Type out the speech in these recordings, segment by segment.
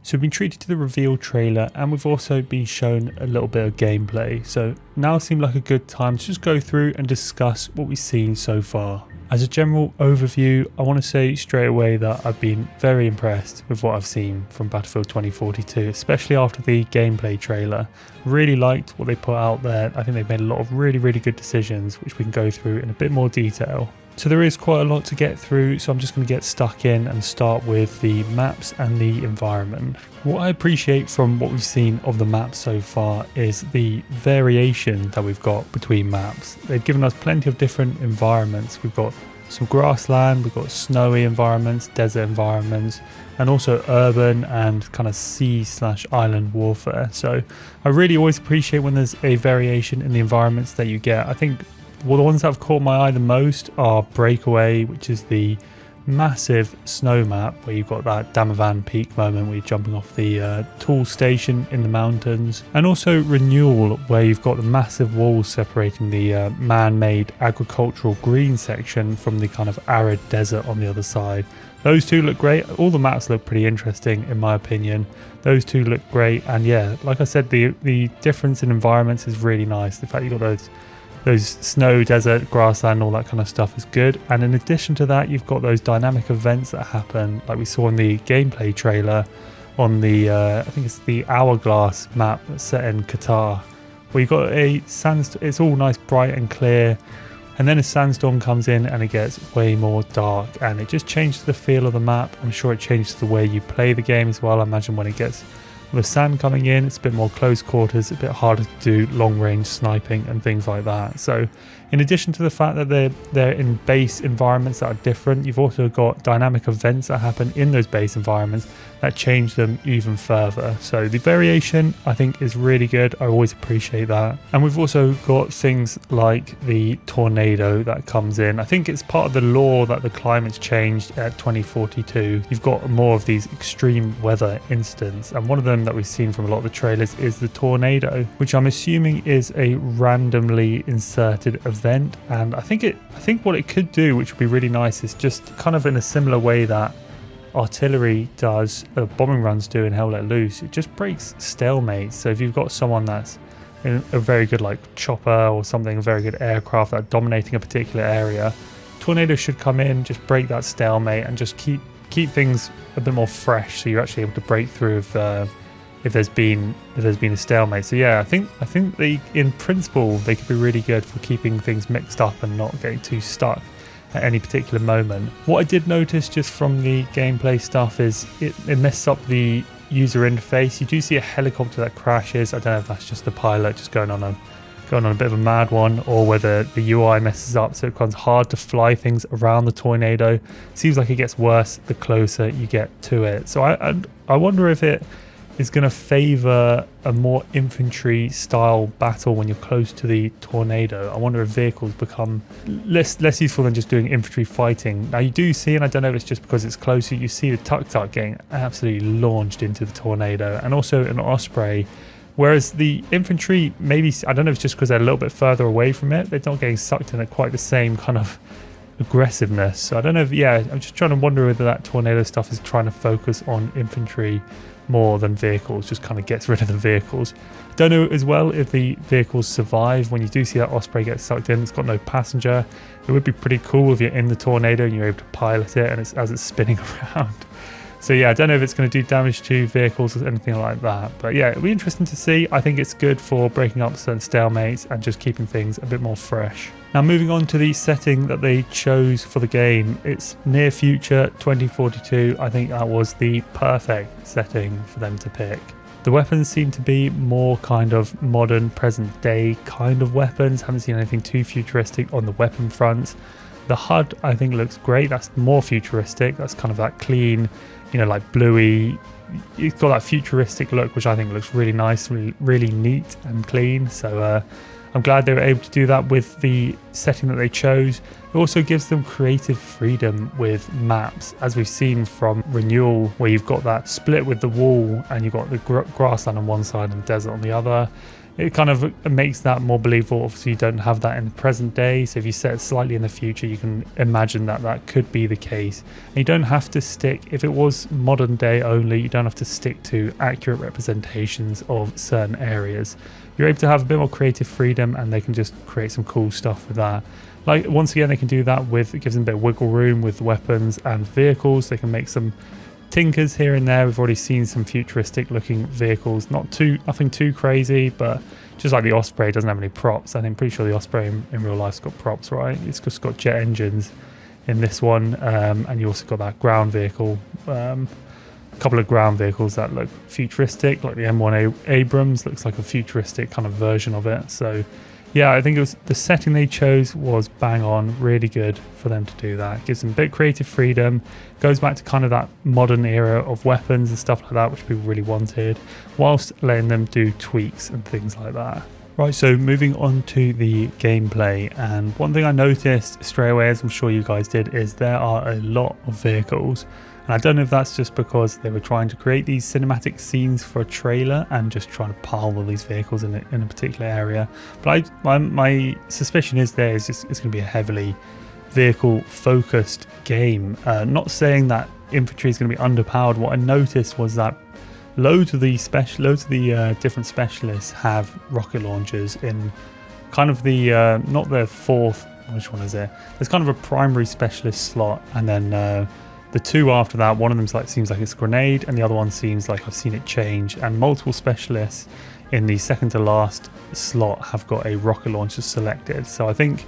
So we've been treated to the reveal trailer and we've also been shown a little bit of gameplay. So now seemed like a good time to just go through and discuss what we've seen so far. As a general overview, I want to say straight away that I've been very impressed with what I've seen from Battlefield 2042, especially after the gameplay trailer. Really liked what they put out there. I think they've made a lot of really good decisions, which we can go through in a bit more detail. So there is quite a lot to get through, so I'm just going to get stuck in and start with the maps and the environment. What I appreciate from what we've seen of the maps so far is the variation that we've got between maps. They've given us plenty of different environments. We've got some grassland, we've got snowy environments, desert environments, and also urban and kind of sea/island warfare. So I really always appreciate when there's a variation in the environments that you get. I think the ones that have caught my eye the most are Breakaway, which is the massive snow map where you've got that Damavan Peak moment where you're jumping off the tool station in the mountains, and also Renewal, where you've got the massive walls separating the man-made agricultural green section from the kind of arid desert on the other side. Those two look great. All the maps look pretty interesting in my opinion. Those two look great, and yeah, like I said, the difference in environments is really nice. The fact you've got those snow, desert, grassland, all that kind of stuff is good. And in addition to that, you've got those dynamic events that happen, like we saw in the gameplay trailer on the, I think it's the Hourglass map that's set in Qatar, where you've got a sandstorm. It's all nice, bright and clear. And then a sandstorm comes in and it gets way more dark, and it just changes the feel of the map. I'm sure it changes the way you play the game as well. I imagine when it gets the sand coming in, it's a bit more close quarters, a bit harder to do long range sniping and things like that. So in addition to the fact that they're in base environments that are different, you've also got dynamic events that happen in those base environments that change them even further. So the variation I think is really good. I always appreciate that. And we've also got things like the tornado that comes in. I think it's part of the lore that the climate's changed at 2042. You've got more of these extreme weather incidents, and one of them that we've seen from a lot of the trailers is the tornado, which I'm assuming is a randomly inserted event. And I think what it could do, which would be really nice, is just kind of in a similar way that artillery does, bombing runs do in Hell Let Loose, it just breaks stalemates. So if you've got someone that's in a very good like chopper or something, a very good aircraft that's dominating a particular area, tornado should come in, just break that stalemate and just keep things a bit more fresh, so you're actually able to break through if there's been a stalemate. So yeah, I think they, in principle, they could be really good for keeping things mixed up and not getting too stuck at any particular moment. What I did notice just from the gameplay stuff is it messes up the user interface. You do see a helicopter that crashes. I don't know if that's just the pilot just going on a bit of a mad one, or whether the UI messes up so it becomes hard to fly things around the tornado. It seems like it gets worse the closer you get to it. So I wonder if it is going to favor a more infantry style battle when you're close to the tornado. I wonder if vehicles become less useful than just doing infantry fighting. Now you do see, and I don't know if it's just because it's closer, you see the tuk-tuk getting absolutely launched into the tornado, and also an Osprey. Whereas the infantry, maybe, I don't know if it's just because they're a little bit further away from it, they're not getting sucked in at quite the same kind of aggressiveness. So I don't know if, I'm just trying to wonder whether that tornado stuff is trying to focus on infantry more than vehicles, just kind of gets rid of the vehicles. Don't know as well if the vehicles survive when you do see that Osprey get sucked in. It's got no passenger. It would be pretty cool if you're in the tornado and you're able to pilot it and as it's spinning around. So yeah, I don't know if it's going to do damage to vehicles or anything like that. But yeah, it'll be interesting to see. I think it's good for breaking up certain stalemates and just keeping things a bit more fresh. Now moving on to the setting that they chose for the game, it's near future 2042. I think that was the perfect setting for them to pick. The weapons seem to be more kind of modern, present day kind of weapons. Haven't seen anything too futuristic on the weapon front. The HUD I think looks great. That's more futuristic. That's kind of that clean, like bluey. It's got that futuristic look, which I think looks really nice, really neat and clean. So I'm glad they were able to do that with the setting that they chose. It also gives them creative freedom with maps, as we've seen from Renewal, where you've got that split with the wall and you've got the grassland on one side and desert on the other. it kind of makes that more believable. Obviously you don't have that in the present day, so if you set it slightly in the future, you can imagine that that could be the case. And you don't have to stick, if it was modern day only, you don't have to stick to accurate representations of certain areas. You're able to have a bit more creative freedom, and they can just create some cool stuff with that. Like, once again, they can do that with, it gives them a bit of wiggle room with weapons and vehicles. They can make some tinkers here and there. We've already seen some futuristic looking vehicles, nothing too crazy, but just like the Osprey doesn't have any props. I'm pretty sure the Osprey in real life's got props, right? It's just got jet engines in this one, and you also got that ground vehicle, a couple of ground vehicles that look futuristic, like the M1 Abrams looks like a futuristic kind of version of it. So yeah, I think it was the setting they chose was bang on, really good for them to do that. It gives them a bit of creative freedom, goes back to kind of that modern era of weapons and stuff like that, which people really wanted, whilst letting them do tweaks and things like that. Right, so moving on to the gameplay, and one thing I noticed straight away, as I'm sure you guys did, is there are a lot of vehicles. And I don't know if that's just because they were trying to create these cinematic scenes for a trailer and just trying to pile all these vehicles in a particular area. But my suspicion is it's going to be a heavily vehicle focused game. Not saying that infantry is going to be underpowered. What I noticed was that loads of the different specialists have rocket launchers in kind of the not their fourth. Which one is it? There's kind of a primary specialist slot, and then the two after that, one of them seems like it's a grenade, and the other one seems like I've seen it change. And multiple specialists in the second to last slot have got a rocket launcher selected. So I think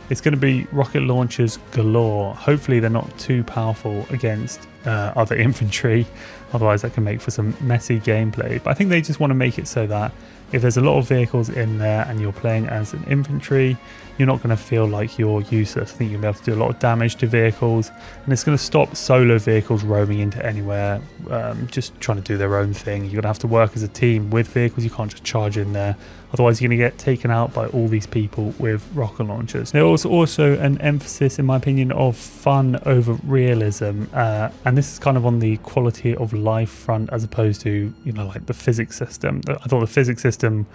it's going to be rocket launchers galore. Hopefully they're not too powerful against other infantry, otherwise that can make for some messy gameplay. But I think they just want to make it so that if there's a lot of vehicles in there and you're playing as an infantry, you're not going to feel like you're useless. I think you'll be able to do a lot of damage to vehicles, and it's going to stop solo vehicles roaming into anywhere, just trying to do their own thing. You're going to have to work as a team with vehicles. You can't just charge in there. Otherwise, you're going to get taken out by all these people with rocket launchers. There was also an emphasis, in my opinion, of fun over realism, and this is kind of on the quality of life front as opposed to, like the physics system. I thought the physics system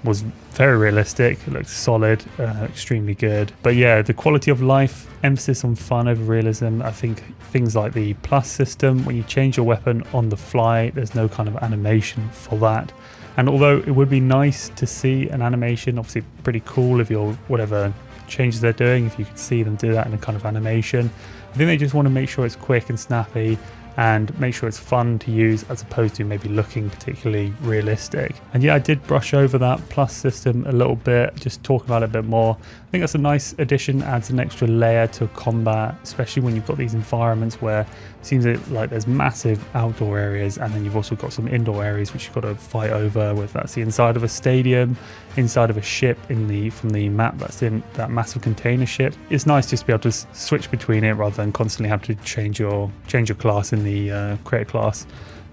was very realistic. It looked solid, extremely good. But yeah, the quality of life, emphasis on fun over realism. I think things like the plus system, when you change your weapon on the fly, there's no kind of animation for that. And although it would be nice to see an animation, obviously pretty cool if you're whatever changes they're doing, if you could see them do that in a kind of animation. I think they just want to make sure it's quick and snappy and make sure it's fun to use as opposed to maybe looking particularly realistic. And yeah, I did brush over that plus system a little bit, just talk about it a bit more. I think that's a nice addition, adds an extra layer to combat, especially when you've got these environments where it seems like there's massive outdoor areas, and then you've also got some indoor areas which you've got to fight over, whether that's the inside of a stadium, inside of a ship from the map that's in that massive container ship. It's nice just to be able to switch between it rather than constantly have to change your class in the create a class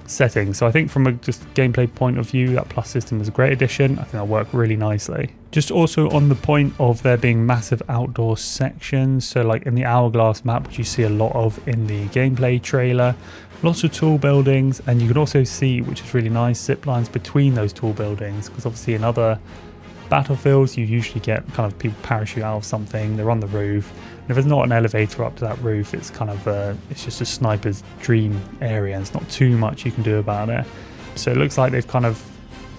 setting. So I think from a just gameplay point of view, that plus system is a great addition. I think that'll work really nicely. Just also on the point of there being massive outdoor sections, so like in the Hourglass map, which you see a lot of in the gameplay trailer, lots of tall buildings, and you can also see, which is really nice, zip lines between those tall buildings, because obviously in other battlefields you usually get kind of people parachute out of something, they're on the roof, and if there's not an elevator up to that roof, it's kind of it's just a sniper's dream area, and it's not too much you can do about it. So it looks like they've kind of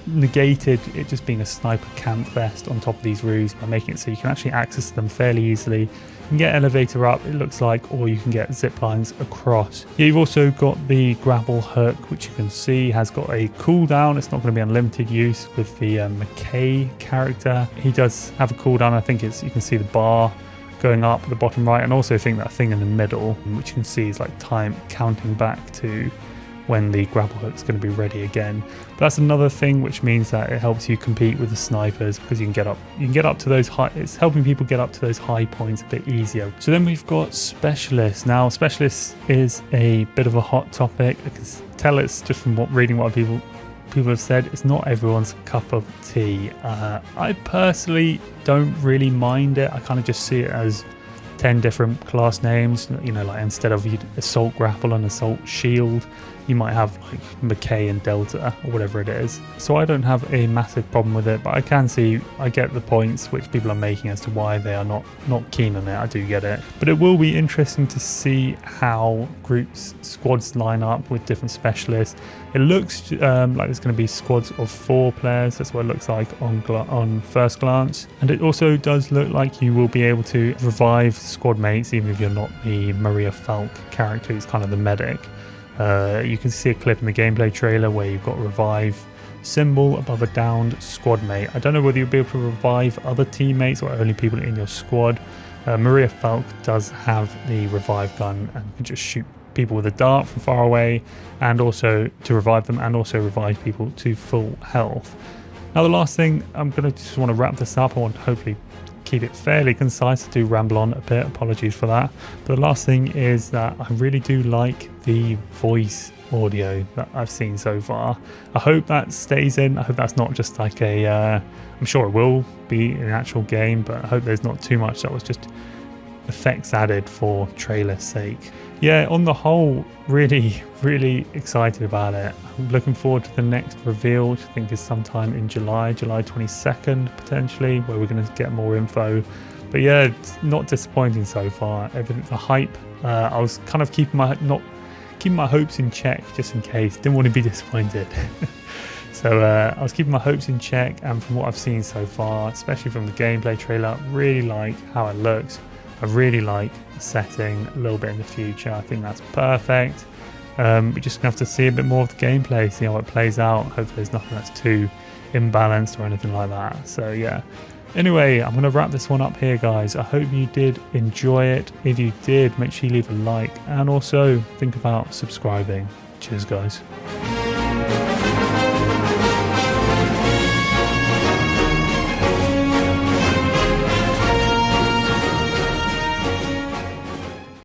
negated it just being a sniper camp fest on top of these roofs by making it so you can actually access them fairly easily. You can get elevator up, it looks like, or you can get zip lines across. Yeah, you've also got the grapple hook, which you can see has got a cooldown. It's not going to be unlimited use with the McKay character. He does have a cooldown. I think you can see the bar going up at the bottom right, and also I think that thing in the middle, which you can see is like time counting back to when the grapple hook's going to be ready again. But that's another thing which means that it helps you compete with the snipers, because you can get up to those high, it's helping people get up to those high points a bit easier. So then we've got specialists. Now specialists is a bit of a hot topic. I can tell it's just from reading what people have said, it's not everyone's cup of tea. I personally don't really mind it. I kind of just see it as 10 different class names, like instead of assault grapple and assault shield, you might have like McKay and Delta or whatever it is. So I don't have a massive problem with it, but I can see, I get the points which people are making as to why they are not keen on it. I do get it. But it will be interesting to see how squads line up with different specialists. It looks like there's going to be squads of 4 players. That's what it looks like on first glance. And it also does look like you will be able to revive squad mates even if you're not the Maria Falk character who's kind of the medic. You can see a clip in the gameplay trailer where you've got revive symbol above a downed squad mate. I don't know whether you'll be able to revive other teammates or only people in your squad. Maria Falk does have the revive gun and can just shoot people with a dart from far away, and also to revive them, and also revive people to full health. Now the last thing, I'm going to just want to wrap this up. I want to hopefully keep it fairly concise. I do ramble on a bit, apologies for that. But the last thing is that I really do like the voice audio that I've seen so far. I hope that stays in. I hope that's not just like I'm sure it will be an actual game, but I hope there's not too much that was just effects added for trailer's sake. Yeah, on the whole, really excited about it. I'm looking forward to the next reveal, which I think is sometime in July 22nd potentially, where we're going to get more info. But yeah, it's not disappointing so far. Everything, the hype. I was kind of keeping my hopes in check just in case. Didn't want to be disappointed. So I was keeping my hopes in check, and from what I've seen so far, especially from the gameplay trailer, really like how it looks. I really like the setting a little bit in the future. I think that's perfect. We're just going to have to see a bit more of the gameplay, see how it plays out. Hopefully there's nothing that's too imbalanced or anything like that. So yeah. Anyway, I'm going to wrap this one up here, guys. I hope you did enjoy it. If you did, make sure you leave a like and also think about subscribing. Cheers, guys.